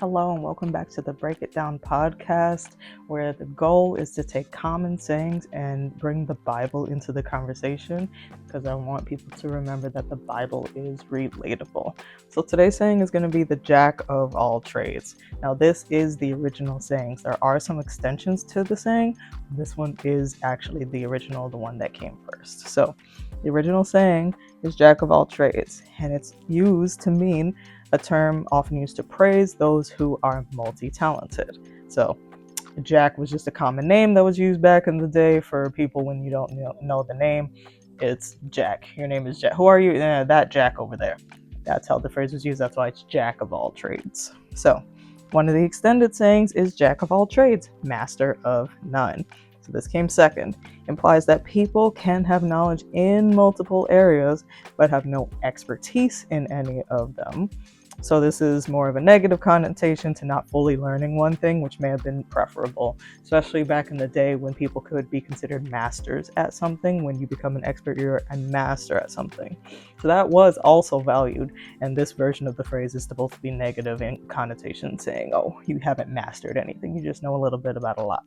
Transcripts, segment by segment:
Hello and welcome back to the Break It Down podcast, where the goal is to take common sayings and bring the Bible into the conversation, because I want people to remember that the Bible is relatable. So today's saying is going to be the jack of all trades. Now this is the original sayings. There are some extensions to the saying. This one is actually the original, the one that came first. So the original saying is jack of all trades, and it's used to mean a term often used to praise those who are multi-talented. So Jack was just a common name that was used back in the day for people when you don't know the name. It's Jack. Your name is Jack. Who are you? That Jack over there. That's how the phrase was used. That's why it's Jack of all trades. So one of the extended sayings is Jack of all trades, master of none. So this came second. Implies that people can have knowledge in multiple areas but have no expertise in any of them. So this is more of a negative connotation to not fully learning one thing, which may have been preferable, especially back in the day when people could be considered masters at something. When you become an expert, you're a master at something. So that was also valued, and this version of the phrase is supposed to be negative in connotation, saying, oh, you haven't mastered anything, you just know a little bit about a lot.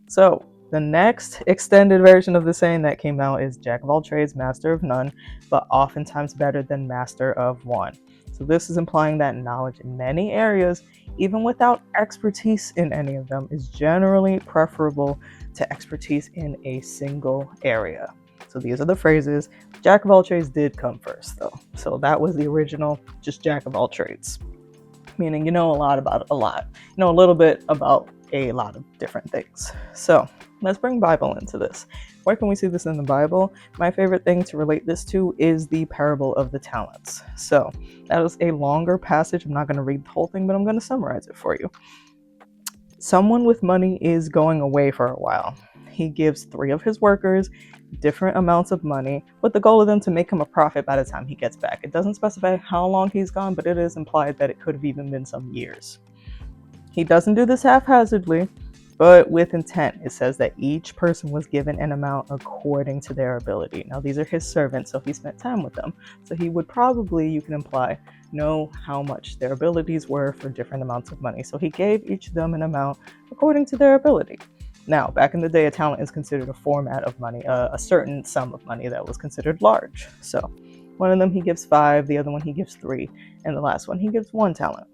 So the next extended version of the saying that came out is Jack of all trades, master of none, but oftentimes better than master of one. So this is implying that knowledge in many areas, even without expertise in any of them, is generally preferable to expertise in a single area. So these are the phrases. Jack of all trades did come first, though. So that was the original, just Jack of all trades, meaning you know a lot about a lot. You know a little bit about a lot of different things. So let's bring Bible into this. Where can we see this in the Bible? My favorite thing to relate this to is the parable of the talents. So that is a longer passage. I'm not going to read the whole thing, but I'm going to summarize it for you. Someone with money is going away for a while. He gives 3 of his workers different amounts of money with the goal of them to make him a profit by the time he gets back. It doesn't specify how long he's gone, but it is implied that it could have even been some years. He doesn't do this haphazardly, but with intent. It says that each person was given an amount according to their ability. Now, these are his servants, so he spent time with them. So he would probably, you can imply, know how much their abilities were for different amounts of money. So he gave each of them an amount according to their ability. Now, back in the day, a talent is considered a format of money, a certain sum of money that was considered large. So one of them he gives 5, the other one he gives 3, and the last one he gives 1 talent.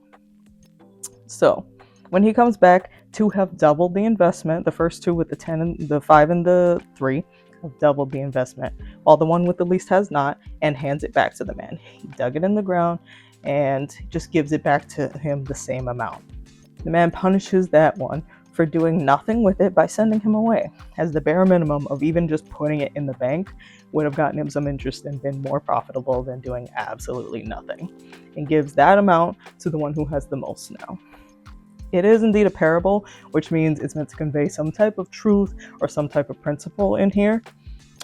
So when he comes back, 2 have doubled the investment. The first 2 with the 10 and the 5 and the 3 have doubled the investment, while the one with the least has not, and hands it back to the man. He dug it in the ground and just gives it back to him the same amount. The man punishes that one for doing nothing with it by sending him away, as the bare minimum of even just putting it in the bank would have gotten him some interest and been more profitable than doing absolutely nothing, and gives that amount to the one who has the most now. It is indeed a parable, which means it's meant to convey some type of truth or some type of principle in here.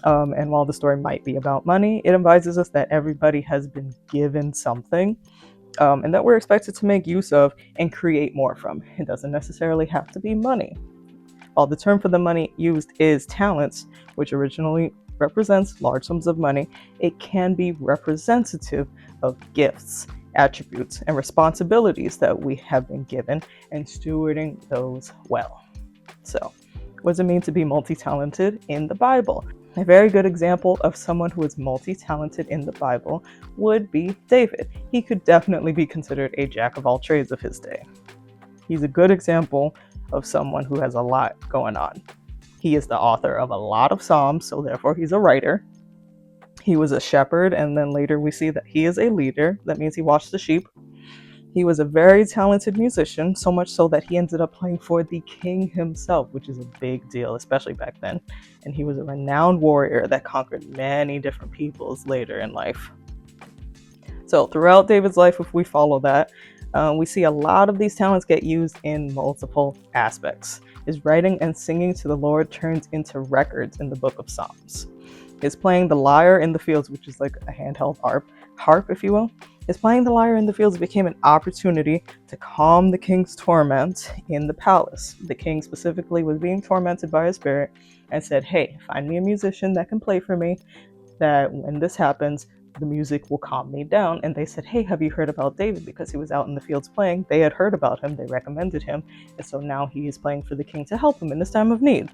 And while the story might be about money, it advises us that everybody has been given something, and that we're expected to make use of and create more from. It doesn't necessarily have to be money. While the term for the money used is talents, which originally represents large sums of money, it can be representative of gifts, attributes, and responsibilities that we have been given, and stewarding those well. So, what does it mean to be multi-talented in the Bible? A very good example of someone who is multi-talented in the Bible would be David. He could definitely be considered a jack of all trades of his day. He's a good example of someone who has a lot going on. He is the author of a lot of Psalms, so therefore he's a writer. He was a shepherd, and then later we see that he is a leader. That means he watched the sheep. He was a very talented musician, so much so that he ended up playing for the king himself, which is a big deal, especially back then. And he was a renowned warrior that conquered many different peoples later in life. So throughout David's life, if we follow that, we see a lot of these talents get used in multiple aspects. His writing and singing to the Lord turns into records in the book of Psalms. His playing the lyre in the fields, which is like a handheld harp, if you will. His playing the lyre in the fields became an opportunity to calm the king's torment in the palace. The king specifically was being tormented by a spirit and said, hey, find me a musician that can play for me, that when this happens, the music will calm me down. And they said, hey, have you heard about David? Because he was out in the fields playing. They had heard about him. They recommended him. And so now he is playing for the king to help him in this time of need.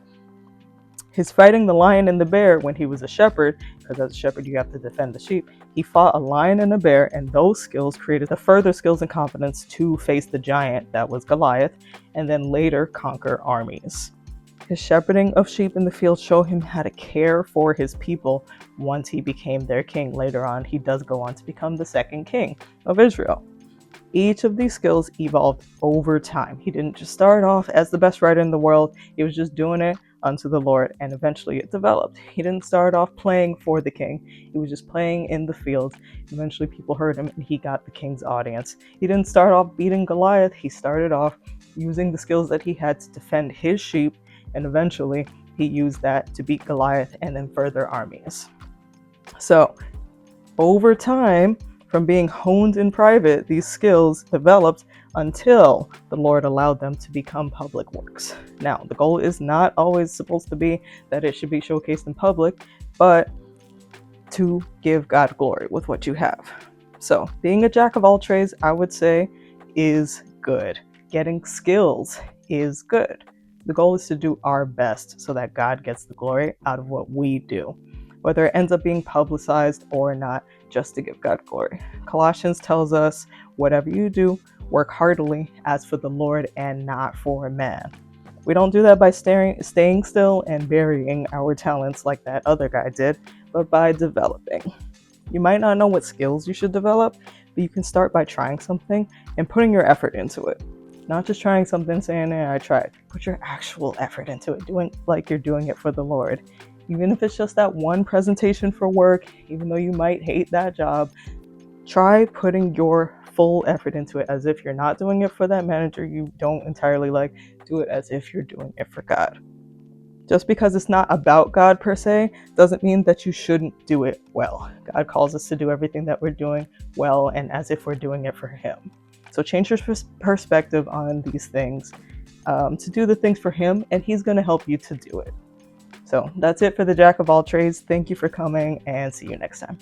He's fighting the lion and the bear when he was a shepherd, because as a shepherd you have to defend the sheep. He fought a lion and a bear, and those skills created the further skills and confidence to face the giant that was Goliath, and then later conquer armies. His shepherding of sheep in the field showed him how to care for his people once he became their king. Later on, he does go on to become the second king of Israel. Each of these skills evolved over time. He didn't just start off as the best writer in the world. He was just doing it unto the Lord, and eventually it developed. He didn't start off playing for the king. He was just playing in the fields. Eventually people heard him and he got the king's audience. He didn't start off beating Goliath. He started off using the skills that he had to defend his sheep, and eventually he used that to beat Goliath and then further armies. So over time, from being honed in private, these skills developed until the Lord allowed them to become public works. Now, the goal is not always supposed to be that it should be showcased in public, but to give God glory with what you have. So, being a jack of all trades, I would say, is good. Getting skills is good. The goal is to do our best so that God gets the glory out of what we do, whether it ends up being publicized or not, just to give God glory. Colossians tells us, whatever you do, work heartily as for the Lord and not for man. We don't do that by staying still and burying our talents like that other guy did, but by developing. You might not know what skills you should develop, but you can start by trying something and putting your effort into it. Not just trying something saying, I tried. Put your actual effort into it, doing like you're doing it for the Lord. Even if it's just that one presentation for work, even though you might hate that job, try putting your full effort into it. As if you're not doing it for that manager you don't entirely like, do it as if you're doing it for God. Just because it's not about God per se, doesn't mean that you shouldn't do it well. God calls us to do everything that we're doing well and as if we're doing it for Him. So change your perspective on these things, to do the things for Him, and He's going to help you to do it. So that's it for the Jack of All Trades. Thank you for coming, and see you next time.